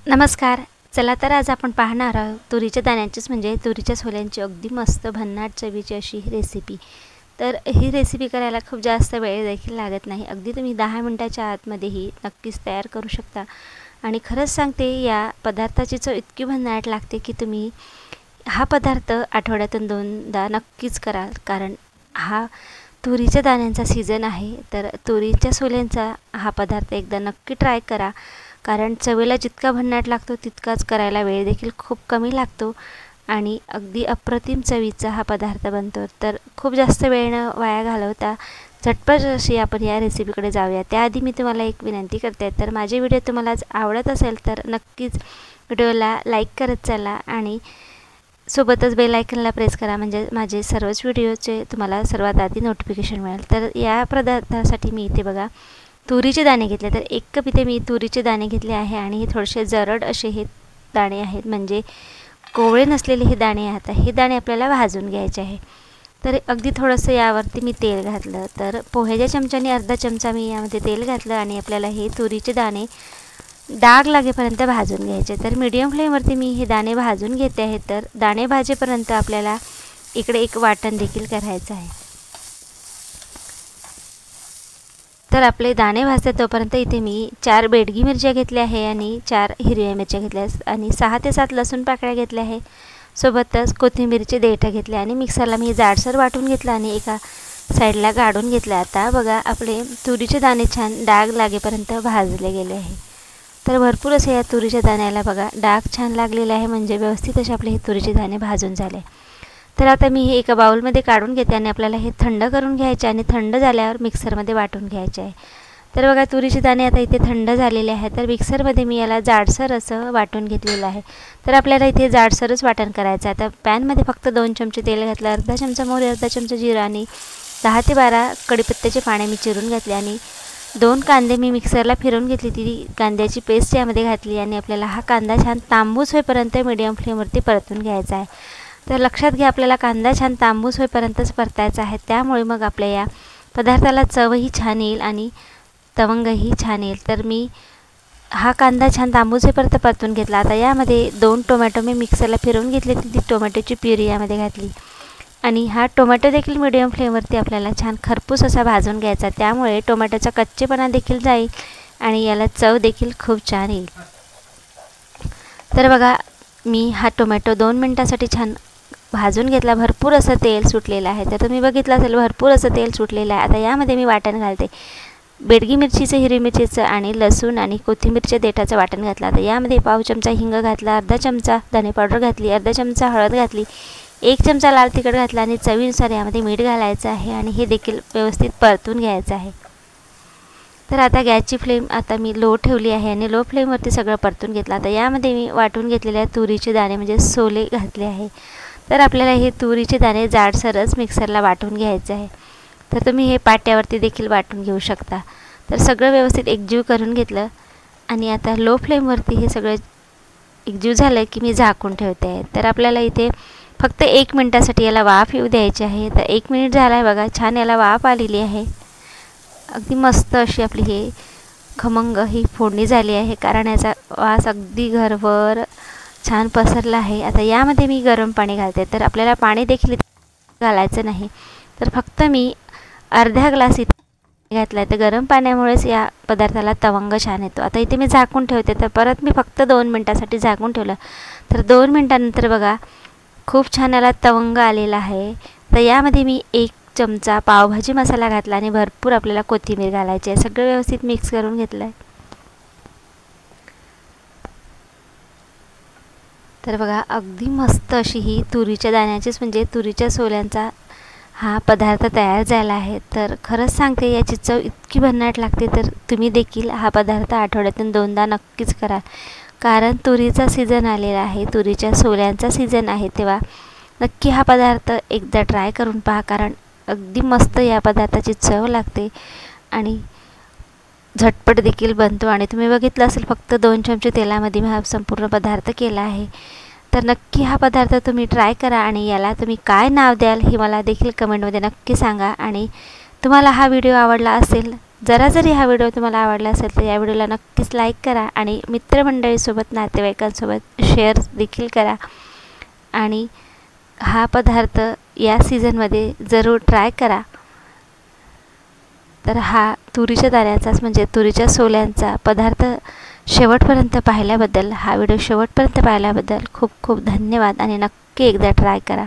नमस्कार. चला तर आज आपण पाहणार आहोत तुरीच्या दाण्यांचीच म्हणजे तुरीच्या सोल्यांची अगदी मस्त भन्नाट चवीची अशी रेसिपी. तर ही रेसिपी करायला खूप जास्त वेळ देखील लागत नाही. अगदी तुम्ही 10 मिनिटाच्या आतमध्ये ही नक्कीच तयार करू शकता. आणि खरंच सांगते या पदार्थाची चव इतकी भन्नाट लागते की तुम्ही हा पदार्थ आठवड्यातून 2दा नक्कीच कराल. कारण हा तुरीच्या दाण्यांचा सीझन आहे. तर तुरीच्या सोल्यांचा हा पदार्थ एकदा नक्की ट्राय करा. कारण चवीला जितका भन्नाट लागतो तितकाच करायला वेळ देखील खूप कमी लागतो आणि अगदी अप्रतिम चवीचा हा पदार्थ बनतो. तर खूप जास्त वेळ न वाया घालवता झटपट अशी आपण या रेसिपीकडे जाऊया. त्याआधी मी तुम्हाला एक विनंती करते, तर माझे व्हिडिओ तुम्हाला आवडत असेल तर नक्कीच व्हिडिओला लाईक करत चला आणि सोबतच बेल आयकनला प्रेस करा, म्हणजे माझे सर्वच व्हिडिओचे तुम्हाला सर्वात आधी नोटिफिकेशन मिळेल. तर या पदार्थासाठी मी इथे बघा तुरीचे दाणे घेतले. तर 1 कप इथे मी तुरीचे दाणे घेतले आहे आणि हे थोडेसे जरड असे हे दाणे आहेत, म्हणजे कोवळे नसलेले हे दाणे आहेत. हे दाणे आपल्याला भाजून घ्यायचे आहे. तर अगदी थोडंसं यावरती मी तेल घातलं. तर पोह्याच्या चमच्याने अर्धा चमचा मी यामध्ये तेल घातलं आणि आपल्याला हे तुरीचे दाणे डाग लागेपर्यंत भाजून घ्यायचे. तर मीडियम फ्लेमवरती मी हे दाणे भाजून घेते आहे. तर दाणे भाजेपर्यंत आपल्याला इकडे एक वाटण देखील करायचं आहे. तर आपले दाणे भाजते तोपर्यंत इथे मी 4 बेडगी मिरच्या घेतल्या आहे आणि 4 हिरव्या मिरच्या घेतल्या आणि 6 ते 7 लसूण पाकळ्या घेतल्या आहे. सोबतच कोथिंबीरचे देठं घेतले आणि मिक्सरला मी जाडसर वाटून घेतलं आणि एका साईडला काढून घेतलं. आता बघा आपले तुरीचे दाणे छान डाग लागेपर्यंत भाजले गेले आहे. तर भरपूर असे या तुरीच्या दाण्याला बघा डाग छान लागलेले आहे, म्हणजे व्यवस्थित असे आपले हे तुरीचे दाणे भाजून झाले. तर आता मी हे एका बाउलमध्ये काढून घेते आणि आपल्याला हे थंड करून घ्यायचे आणि थंड झाल्यावर मिक्सरमध्ये वाटून घ्यायचे आहे. तर बघा तुरीचे दाणे आता इथे थंड झालेले आहेत. तर मिक्सरमध्ये मी याला जाडसर असं वाटून घेतलेलं आहे. तर आपल्याला इथे जाडसरच वाटण करायचं आहे. आता पॅनमध्ये फक्त 2 चमचे तेल घातलं, अर्धा चमचा मोहरी, अर्धा चमचा जिरा आणि 10 ते 12 कढीपत्त्याचे पाने मी चिरून घातले आणि 2 कांदे मी मिक्सरला फिरवून घेतली. ती कांद्याची पेस्ट यामध्ये घातली आणि आपल्याला हा कांदा छान तांबूस होईपर्यंत मीडियम फ्लेमवरती परतून घ्यायचा आहे. तर लक्षात घ्या आपल्याला कांदा छान तांबूस होईपर्यंतच परतायचा आहे, त्यामुळे मग आपल्या या पदार्थाला चवही छान येईल आणि तवंगही छान येईल. तर मी हा कांदा छान तांबूस होईपर्यंत परतून घेतला. आता यामध्ये 2 टोमॅटो मी मिक्सरला फिरवून घेतले, ती टोमॅटोची प्युरी यामध्ये घातली आणि हा टोमॅटो देखील मीडियम फ्लेमवरती आपल्याला छान खरपूस असा भाजून घ्यायचा, त्यामुळे टोमॅटोचा कच्चेपणा देखील जाईल आणि याला चव देखील खूप छान येईल. तर बघा मी हा टोमॅटो 2 मिनिटासाठी छान भाजून घेतला. भरपूर असं तेल सुटलेलं आहे. तर तुम्ही बघितलं असेल भरपूर असं तेल सुटलेलं आहे. आता यामध्ये मी वाटण घालते. बेडगी मिरचीचं, हिरवी मिरचीचं आणि लसूण आणि कोथिंबीरच्या देठाचं वाटण घातलं. आता यामध्ये पाव चमचा हिंग घातला, अर्धा चमचा धने पावडर घातली, अर्धा चमचा हळद घातली, 1 चमचा लाल तिखट घातला आणि चवीनुसार यामध्ये मीठ घालायचं आहे आणि हे देखील व्यवस्थित परतून घ्यायचं आहे. तर आता गॅसची फ्लेम आता मी लो ठेवली आहे आणि लो फ्लेमवरती सगळं परतून घेतलं. आता यामध्ये मी वाटून घेतलेल्या तुरीचे दाणे म्हणजे सोले घातले आहे. तर आपल्याला हे तुरीचे दाणे जाडसरच मिक्सरला वाटून घ्यायचे आहे. तर तुम्ही हे पाट्यावरती देखील वाटून घेऊ शकता. तर सगळं व्यवस्थित एकजीव करून घेतलं आणि आता लो फ्लेमवरती हे सगळं एकजीव झालं की मी झाकून ठेवते आहे. तर आपल्याला इथे फक्त 1 मिनिटासाठी याला वाफ येऊ द्यायची आहे. तर 1 मिनिट झाला आहे बघा, छान याला वाफ आलेली आहे. अगदी मस्त अशी आपली हे खमंग ही फोडणी झाली आहे, कारण याचा वास अगदी घरभर छान पसरला आहे. आता यामध्ये मी गरम पाणी घालते. तर आपल्याला पाणी देखील घालायचं नाही, तर फक्त मी अर्धा ग्लास इथे घातला आहे. तर गरम पाण्यामुळेच या पदार्थाला तवंग छान येतो. आता इथे मी झाकून ठेवते. तर परत मी फक्त 2 मिनिटासाठी झाकून ठेवलं. तर 2 मिनिटांनंतर बघा खूप छान याला तवंग आलेला आहे. तर यामध्ये मी 1 चमचा पावभाजी मसाला घातला आणि भरपूर आपल्याला कोथिंबीर घालायची आहे. सगळं व्यवस्थित मिक्स करून घेतलं आहे. तर बघा अगदी मस्त अशी ही तुरीच्या दाण्याचीच म्हणजे तुरीच्या सोल्यांचा हा पदार्थ तयार झाला आहे. तर खरंच सांगते याची चव इतकी भन्नाट लागते. तर तुम्ही देखील हा पदार्थ आठवड्यातून 2दा नक्कीच करा, कारण तुरीचा सीझन आलेला आहे, तुरीच्या सोल्यांचा सीझन आहे. तेव्हा नक्की हा पदार्थ एकदा ट्राय करून पहा, कारण अगदी मस्त या पदार्थाची चव लागते आणि झटपट देखील बनतो. आणि तुम्ही बघितलं असेल फक्त 2 चमचे तेलामध्ये मी हा संपूर्ण पदार्थ केला आहे. तर नक्की हा पदार्थ तुम्ही ट्राय करा आणि याला तुम्ही काय नाव द्याल हे मला देखील कमेंटमध्ये नक्की सांगा. आणि तुम्हाला हा व्हिडिओ आवडला असेल जरा जरी हा व्हिडिओ तुम्हाला आवडला असेल तर या व्हिडिओला नक्कीच लाईक करा आणि मित्रमंडळीसोबत नातेवाईकांसोबत शेअर देखील करा आणि हा पदार्थ या सीझनमध्ये जरूर ट्राय करा। तर हा तुरीच्या दाण्याचाच म्हणजे तुरीच्या सोल्यांचा पदार्थ शेवटपर्यंत पाहिल्याबद्दल, हा व्हिडिओ शेवटपर्यंत पाहिल्याबद्दल खूप खूप धन्यवाद आणि नक्की एकदा ट्राय करा।